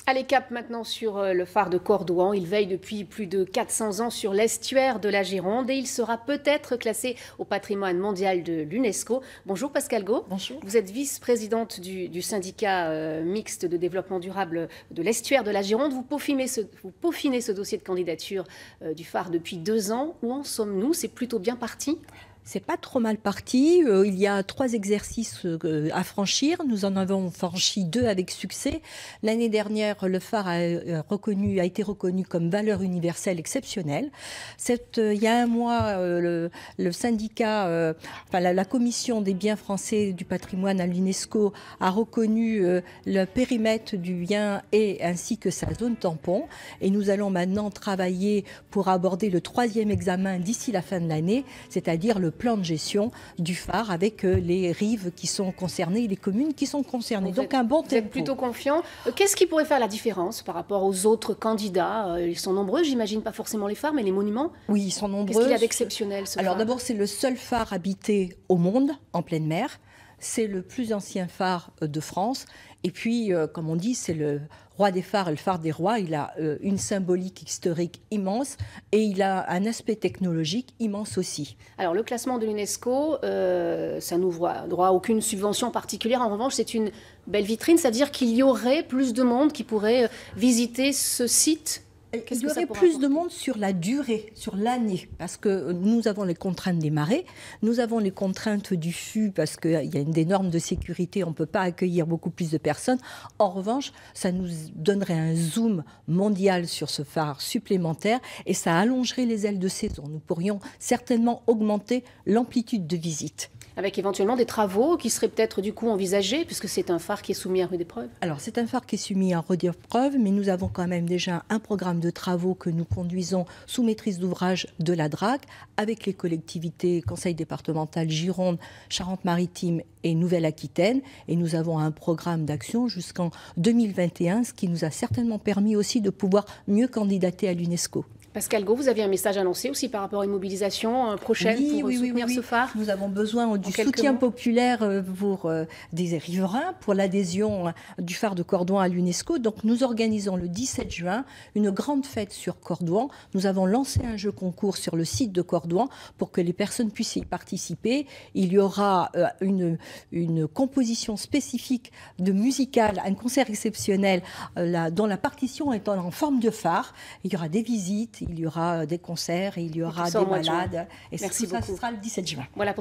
Allez, cap maintenant sur le phare de Cordouan. Il veille depuis plus de 400 ans sur l'estuaire de la Gironde et il sera peut-être classé au patrimoine mondial de l'UNESCO. Bonjour Pascale Got. Bonjour. Vous êtes vice-présidente du syndicat mixte de développement durable de l'estuaire de la Gironde. Vous peaufinez ce dossier de candidature du phare depuis 2 ans. Où en sommes-nous? C'est plutôt bien parti? C'est pas trop mal parti. Il y a 3 exercices à franchir. Nous en avons franchi 2 avec succès. L'année dernière, le phare a été reconnu comme valeur universelle exceptionnelle. Il y a un mois, le syndicat, la commission des biens français du patrimoine à l'UNESCO a reconnu le périmètre du bien ainsi que sa zone tampon. Et nous allons maintenant travailler pour aborder le 3e examen d'ici la fin de l'année, c'est-à-dire le plan de gestion du phare avec les rives qui sont concernées et les communes qui sont concernées. Donc un bon tempo. Vous êtes plutôt confiant. Qu'est-ce qui pourrait faire la différence par rapport aux autres candidats? Ils sont nombreux, j'imagine, pas forcément les phares, mais les monuments. Oui, ils sont nombreux. Qu'est-ce qu'il y a d'exceptionnel, ce phare? Alors d'abord, c'est le seul phare habité au monde, en pleine mer. C'est le plus ancien phare de France. Et puis, comme on dit, c'est le roi des phares, le phare des rois. Il a une symbolique historique immense et il a un aspect technologique immense aussi. Alors, le classement de l'UNESCO, ça n'ouvre droit à aucune subvention particulière. En revanche, c'est une belle vitrine, c'est-à-dire qu'il y aurait plus de monde qui pourrait visiter ce site. Il y aurait plus de monde sur la durée, sur l'année, parce que nous avons les contraintes des marées, nous avons les contraintes du fût, parce qu'il y a des normes de sécurité, on ne peut pas accueillir beaucoup plus de personnes. En revanche, ça nous donnerait un zoom mondial sur ce phare supplémentaire et ça allongerait les ailes de saison. Nous pourrions certainement augmenter l'amplitude de visite. Avec éventuellement des travaux qui seraient peut-être du coup envisagés, puisque c'est un phare qui est soumis à rude épreuve. Alors c'est un phare qui est soumis à rude épreuve, mais nous avons quand même déjà un programme de travaux que nous conduisons sous maîtrise d'ouvrage de la DRAC, avec les collectivités, conseil départemental Gironde, Charente-Maritime et Nouvelle-Aquitaine. Et nous avons un programme d'action jusqu'en 2021, ce qui nous a certainement permis aussi de pouvoir mieux candidater à l'UNESCO. Pascale Got, vous aviez un message annoncé aussi par rapport à une mobilisation prochaine pour soutenir ce phare. Nous avons besoin du soutien populaire pour des riverains, pour l'adhésion du phare de Cordouan à l'UNESCO. Donc nous organisons le 17 juin une grande fête sur Cordouan. Nous avons lancé un jeu concours sur le site de Cordouan pour que les personnes puissent y participer. Il y aura une composition spécifique de musicale, un concert exceptionnel dont la partition est en forme de phare. Il y aura des visites. Il y aura des concerts, il y aura des balades. Et Merci beaucoup. Ça sera le 17 juin. Voilà.